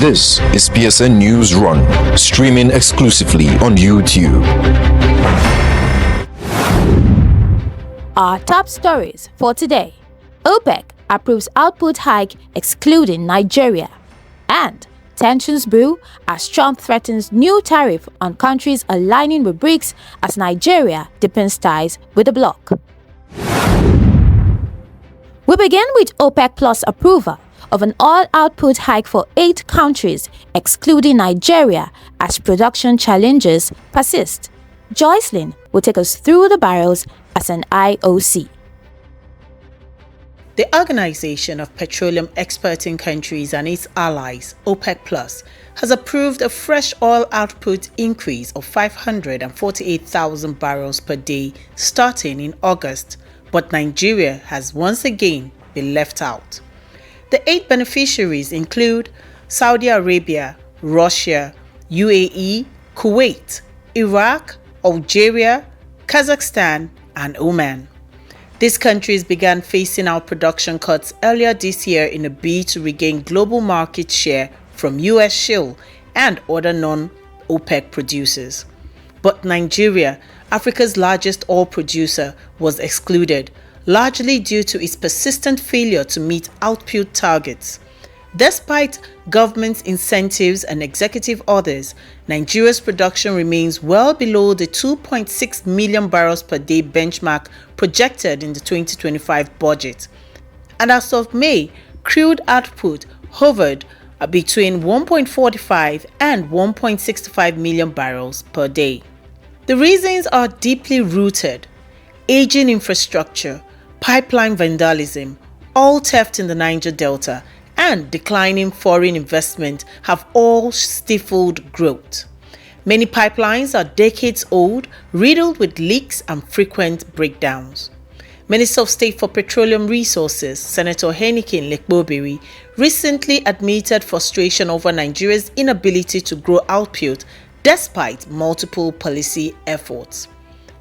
This is PSN Newsrun, streaming exclusively on YouTube. Our top stories for today. OPEC approves output hike excluding Nigeria. And tensions brew as Trump threatens new tariff on countries aligning with BRICS as Nigeria deepens ties with the bloc. We begin with OPEC PLUS approval of an all-output hike for 8 countries, excluding Nigeria, as production challenges persist. Joycelyn will take us through the barrels as an IOC. The Organization of Petroleum Exporting Countries and its allies, OPEC PLUS, has approved a fresh oil output increase of 548,000 barrels per day starting in August, but Nigeria has once again been left out. The 8 beneficiaries include Saudi Arabia, Russia, UAE, Kuwait, Iraq, Algeria, Kazakhstan, and Oman. These countries began phasing out production cuts earlier this year in a bid to regain global market share from US shale and other non-OPEC producers. But Nigeria, Africa's largest oil producer, was excluded, largely due to its persistent failure to meet output targets. Despite government incentives and executive orders, Nigeria's production remains well below the 2.6 million barrels per day benchmark projected in the 2025 budget. And as of May, crude output hovered between 1.45 and 1.65 million barrels per day. The reasons are deeply rooted: aging infrastructure, pipeline vandalism, oil theft in the Niger Delta, and declining foreign investment have all stifled growth. Many pipelines are decades old, riddled with leaks and frequent breakdowns. Minister of State for Petroleum Resources, Senator Heineken Lekbobiri, recently admitted frustration over Nigeria's inability to grow output despite multiple policy efforts.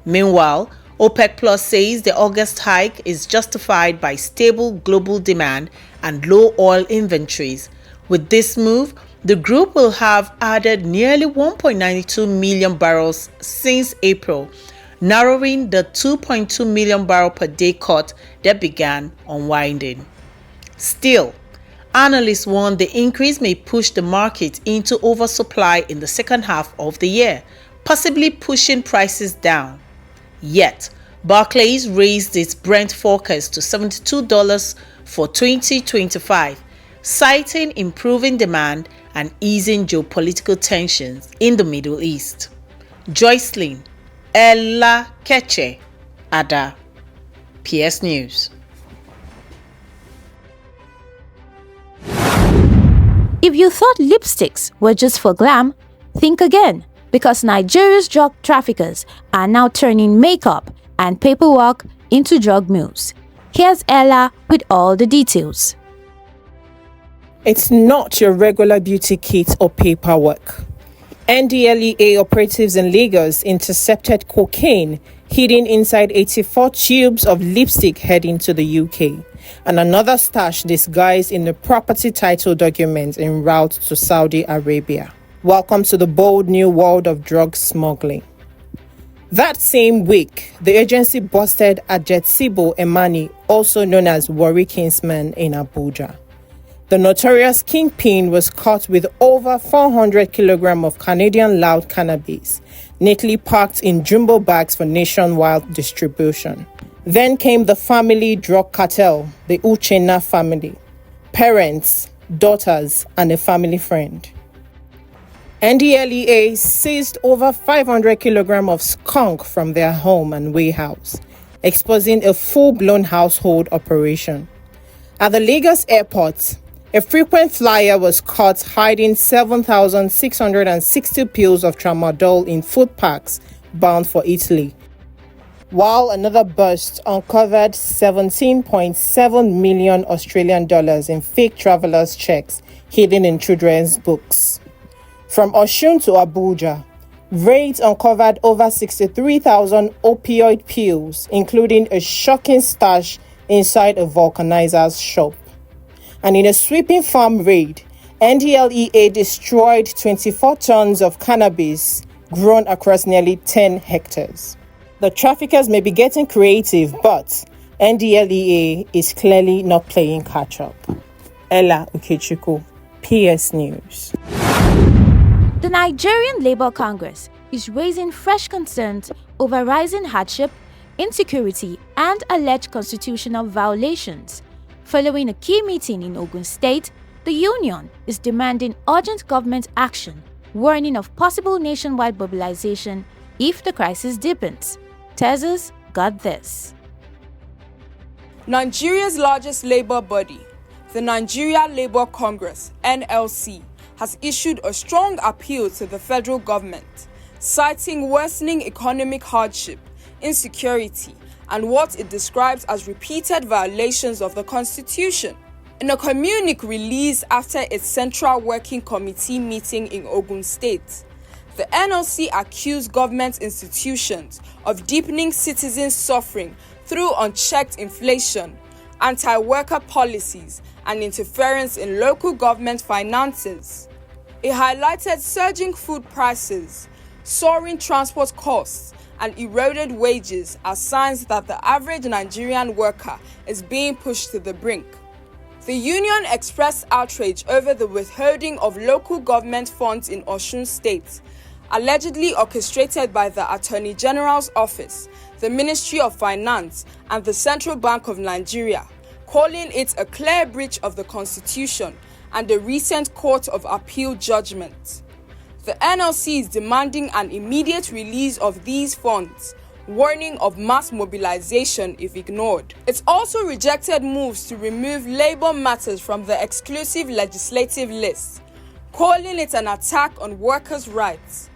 Meanwhile, OPEC Plus says the August hike is justified by stable global demand and low oil inventories. With this move, the group will have added nearly 1.92 million barrels since April, narrowing the 2.2 million barrel per day cut that began unwinding. Still, analysts warn the increase may push the market into oversupply in the second half of the year, possibly pushing prices down. Yet, Barclays raised its Brent forecast to $72 for 2025, citing improving demand and easing geopolitical tensions in the Middle East. Joycelyn Ella Keche, Ada, PS News. If you thought lipsticks were just for glam, think again, because Nigeria's drug traffickers are now turning makeup and paperwork into drug mules. Here's Ella with all the details. It's not your regular beauty kit or paperwork. NDLEA operatives in Lagos intercepted cocaine hidden inside 84 tubes of lipstick heading to the UK, and another stash disguised in the property title document en route to Saudi Arabia. Welcome to the bold new world of drug smuggling. That same week, the agency busted Ajetibo Emani, also known as Warri Kingsman, in Abuja. The notorious kingpin was caught with over 400 kilograms of Canadian loud cannabis, neatly packed in jumbo bags for nationwide distribution. Then came the family drug cartel, the Uchenna family, parents, daughters, and a family friend. NDLEA seized over 500 kilograms of skunk from their home and warehouse, exposing a full-blown household operation. At the Lagos airport, a frequent flyer was caught hiding 7,660 pills of tramadol in food packs bound for Italy, while another burst uncovered 17.7 million Australian dollars in fake travelers' checks hidden in children's books. From Osun to Abuja, raids uncovered over 63,000 opioid pills, including a shocking stash inside a vulcanizer's shop. And in a sweeping farm raid, NDLEA destroyed 24 tons of cannabis grown across nearly 10 hectares. The traffickers may be getting creative, but NDLEA is clearly not playing catch-up. Ella Ukechukwu, PS News. The Nigerian Labour Congress is raising fresh concerns over rising hardship, insecurity, and alleged constitutional violations. Following a key meeting in Ogun State, the union is demanding urgent government action, warning of possible nationwide mobilization if the crisis deepens. Tezos got this. Nigeria's largest labour body, the Nigeria Labour Congress, NLC, has issued a strong appeal to the federal government, citing worsening economic hardship, insecurity, and what it describes as repeated violations of the Constitution. In a communique released after its Central Working Committee meeting in Ogun State, the NLC accused government institutions of deepening citizens' suffering through unchecked inflation, anti-worker policies, and interference in local government finances. It highlighted surging food prices, soaring transport costs, and eroded wages as signs that the average Nigerian worker is being pushed to the brink. The union expressed outrage over the withholding of local government funds in Ogun State, allegedly orchestrated by the Attorney General's Office, the Ministry of Finance, and the Central Bank of Nigeria, calling it a clear breach of the Constitution and a recent Court of Appeal judgment. The NLC is demanding an immediate release of these funds, warning of mass mobilization if ignored. It also rejected moves to remove labor matters from the exclusive legislative list, calling it an attack on workers' rights.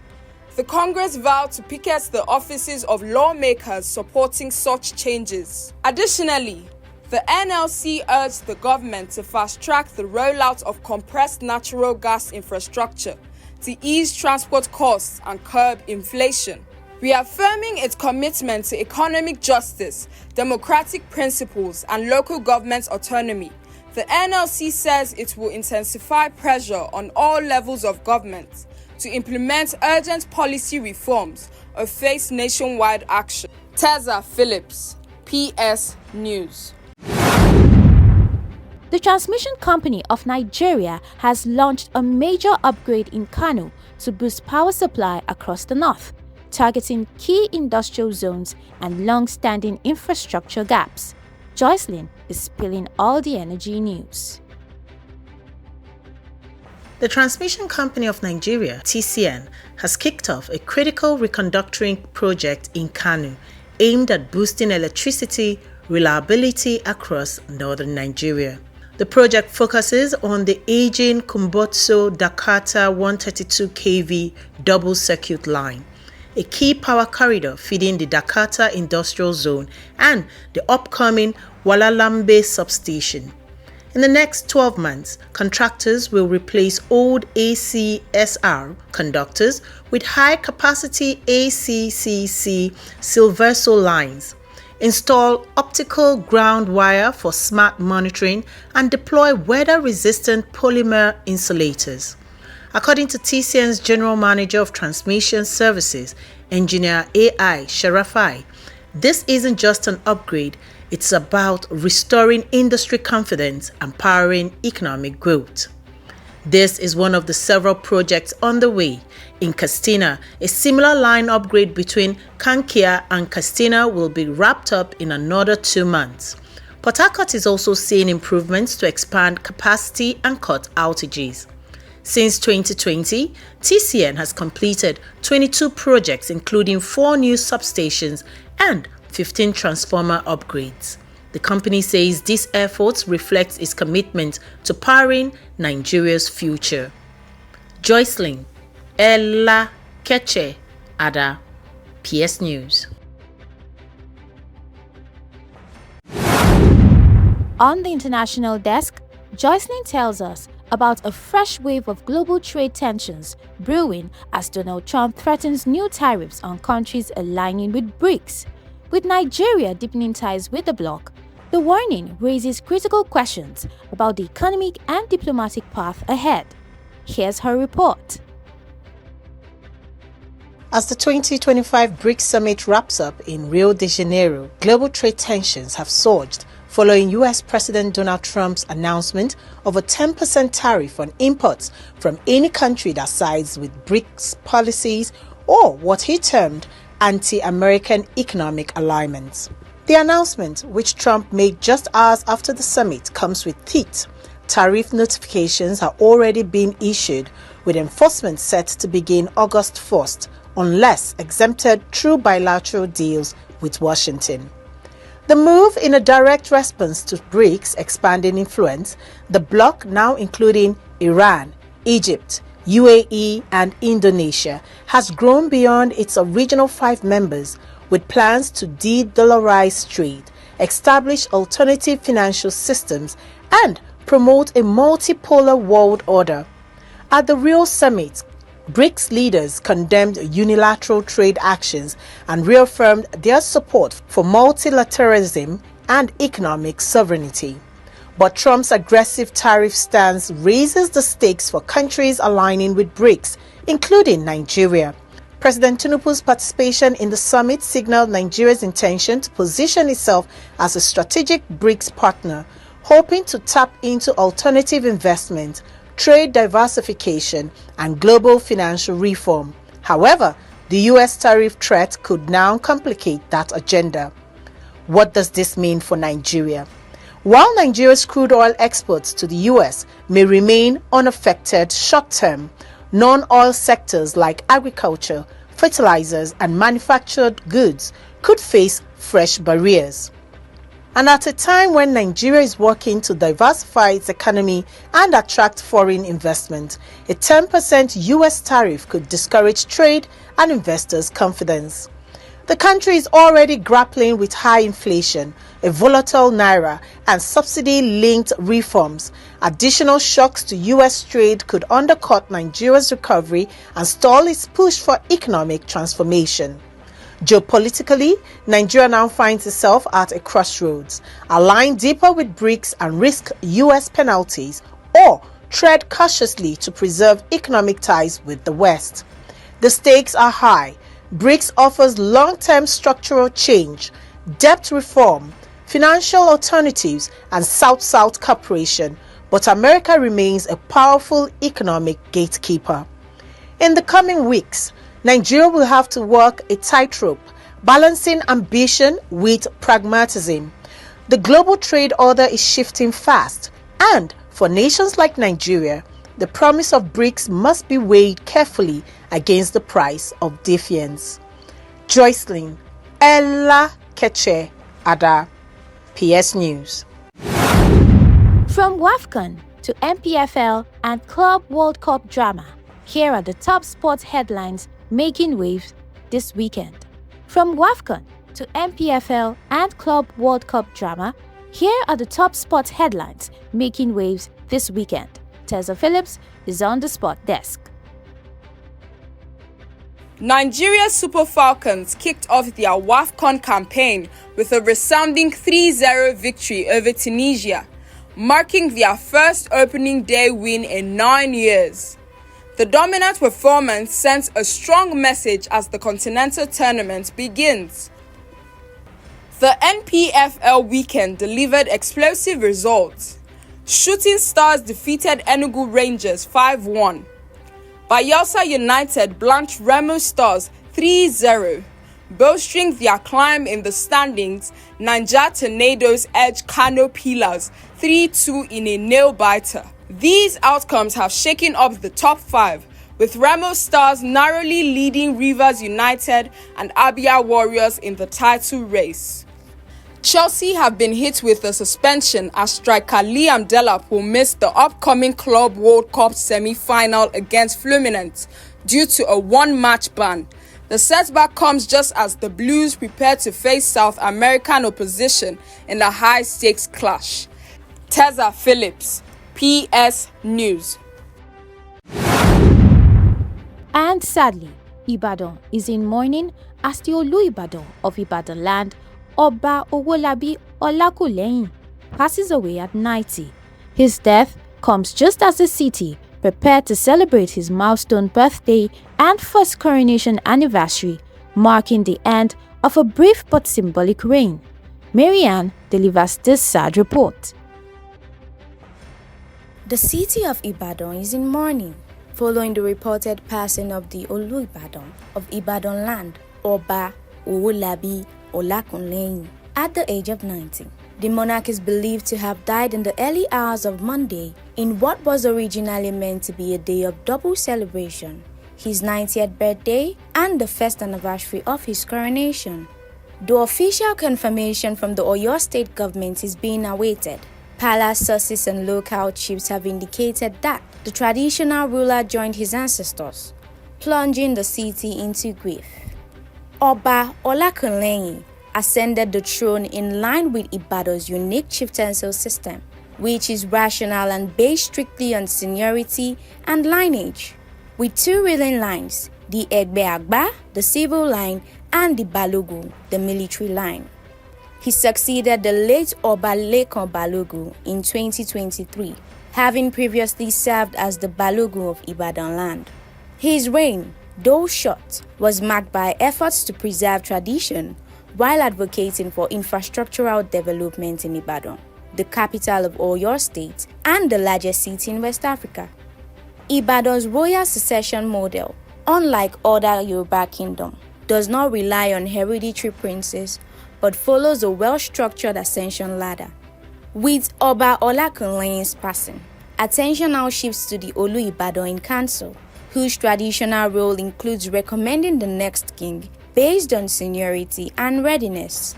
The Congress vowed to picket the offices of lawmakers supporting such changes. Additionally, the NLC urged the government to fast-track the rollout of compressed natural gas infrastructure to ease transport costs and curb inflation. Reaffirming its commitment to economic justice, democratic principles, and local government autonomy, the NLC says it will intensify pressure on all levels of government to implement urgent policy reforms or face nationwide action. Teza Phillips, PS News. The Transmission Company of Nigeria has launched a major upgrade in Kano to boost power supply across the north, targeting key industrial zones and long-standing infrastructure gaps. Joycelyn is spilling all the energy news. The Transmission Company of Nigeria, TCN, has kicked off a critical reconductoring project in Kano aimed at boosting electricity reliability across northern Nigeria. The project focuses on the aging Kumbotso-Dakata 132 kV double circuit line, a key power corridor feeding the Dakata Industrial Zone and the upcoming Walalambe substation. In the next 12 months, contractors will replace old ACSR conductors with high-capacity ACCC Silverso lines, install optical ground wire for smart monitoring, and deploy weather-resistant polymer insulators. According to TCN's General Manager of Transmission Services, Engineer AI Sharafai, this isn't just an upgrade, it's about restoring industry confidence and powering economic growth. This is one of the several projects on the way. In Katsina, a similar line upgrade between Kankia and Katsina will be wrapped up in another 2 months. Port Harcourt is also seeing improvements to expand capacity and cut outages. Since 2020, TCN has completed 22 projects including 4 new substations and 15 transformer upgrades. The company says these efforts reflect its commitment to powering Nigeria's future. Joycelyn, Ella Keche, Ada, PS News. On the international desk, Joycelyn tells us about a fresh wave of global trade tensions brewing as Donald Trump threatens new tariffs on countries aligning with BRICS. With Nigeria deepening ties with the bloc, the warning raises critical questions about the economic and diplomatic path ahead. Here's her report. As the 2025 BRICS summit wraps up in Rio de Janeiro, global trade tensions have surged following US President Donald Trump's announcement of a 10% tariff on imports from any country that sides with BRICS policies or what he termed anti-American economic alignments. The announcement, which Trump made just hours after the summit, comes with teeth. Tariff notifications are already being issued, with enforcement set to begin August 1st, unless exempted through bilateral deals with Washington. The move in a direct response to BRICS' expanding influence, the bloc now including Iran, Egypt, UAE and Indonesia has grown beyond its original 5 members, with plans to de-dollarize trade, establish alternative financial systems and promote a multipolar world order. At the Rio Summit, BRICS leaders condemned unilateral trade actions and reaffirmed their support for multilateralism and economic sovereignty. But Trump's aggressive tariff stance raises the stakes for countries aligning with BRICS, including Nigeria. President Tinubu's participation in the summit signaled Nigeria's intention to position itself as a strategic BRICS partner, hoping to tap into alternative investment, trade diversification, and global financial reform. However, the US tariff threat could now complicate that agenda. What does this mean for Nigeria? While Nigeria's crude oil exports to the US may remain unaffected short-term, non-oil sectors like agriculture, fertilizers, and manufactured goods could face fresh barriers. And at a time when Nigeria is working to diversify its economy and attract foreign investment, a 10% US tariff could discourage trade and investors' confidence. The country is already grappling with high inflation, a volatile naira, and subsidy-linked reforms. Additional shocks to US trade could undercut Nigeria's recovery and stall its push for economic transformation. Geopolitically, Nigeria now finds itself at a crossroads, align deeper with BRICS and risk US penalties, or tread cautiously to preserve economic ties with the West. The stakes are high. BRICS offers long-term structural change, debt reform, financial alternatives, and South-South cooperation, but America remains a powerful economic gatekeeper. In the coming weeks, Nigeria will have to walk a tightrope, balancing ambition with pragmatism. The global trade order is shifting fast, and for nations like Nigeria, the promise of BRICS must be weighed carefully against the price of defiance. Joycelyn Ella Keche Ada, PS News. From WAFCON to MPFL and Club World Cup drama, here are the top sports headlines making waves this weekend. From WAFCON to MPFL and Club World Cup drama, here are the top sports headlines making waves this weekend. Tessa Phillips is on the sport desk. Nigeria's Super Falcons kicked off their WAFCON campaign with a resounding 3-0 victory over Tunisia, marking their first opening day win in 9 years. The dominant performance sends a strong message as the continental tournament begins. The NPFL weekend delivered explosive results. Shooting Stars defeated Enugu Rangers 5-1. Bayelsa United blanched Remo Stars 3-0. Bolstering their climb in the standings, Niger Tornadoes edged Kano Pillars 3-2 in a nail-biter. These outcomes have shaken up the top 5, with Remo Stars narrowly leading Rivers United and Abia Warriors in the title race. Chelsea have been hit with a suspension as striker Liam Delap will miss the upcoming Club World Cup semi-final against Fluminense due to a one-match ban. The setback comes just as the Blues prepare to face South American opposition in a high-stakes clash. Tessa Phillips, PS News. And sadly, Ibadan is in mourning as the Olu Ibadan of Ibadan land, Oba Owolabi Olakuleyin, passes away at 90. His death comes just as the city prepared to celebrate his milestone birthday and first coronation anniversary, marking the end of a brief but symbolic reign. Marianne delivers this sad report. The city of Ibadan is in mourning following the reported passing of the Olu Ibadan of Ibadan land, Oba Owolabi Olakunleyin, at the age of 90. The monarch is believed to have died in the early hours of Monday in what was originally meant to be a day of double celebration, his 90th birthday and the first anniversary of his coronation. Though official confirmation from the Oyo State government is being awaited, palace sources and local chiefs have indicated that the traditional ruler joined his ancestors, plunging the city into grief. Oba Olakunleyin ascended the throne in line with Ibadan's unique chieftaincy system, which is rational and based strictly on seniority and lineage, with two ruling lines, the Egbe Agba, the civil line, and the Balogun, the military line. He succeeded the late Oba Lekan Balogun in 2023, having previously served as the Balogun of Ibadan land. His reign, though short, was marked by efforts to preserve tradition while advocating for infrastructural development in Ibadan, the capital of Oyo State and the largest city in West Africa. Ibadan's royal succession model, unlike other Yoruba kingdoms, does not rely on hereditary princes but follows a well-structured ascension ladder. With Oba Olakunleyin's passing, attention now shifts to the Olu Ibadan in council, whose traditional role includes recommending the next king based on seniority and readiness.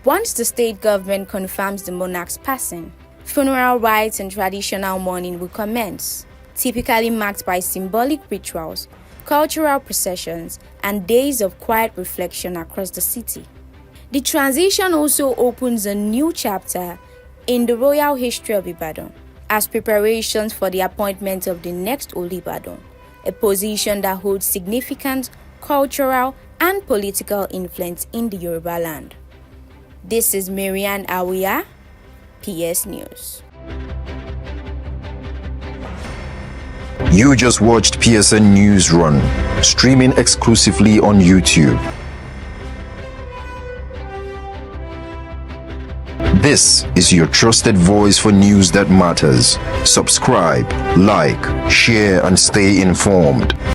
Once the state government confirms the monarch's passing, funeral rites and traditional mourning will commence, typically marked by symbolic rituals, cultural processions, and days of quiet reflection across the city. The transition also opens a new chapter in the royal history of Ibadan, as preparations for the appointment of the next Olu Ibadan, a position that holds significant cultural and political influence in the Yoruba land. This is Marianne Awiya, PS News. You just watched PSN Newsrun, streaming exclusively on YouTube. This is your trusted voice for news that matters. Subscribe, like, share, and stay informed.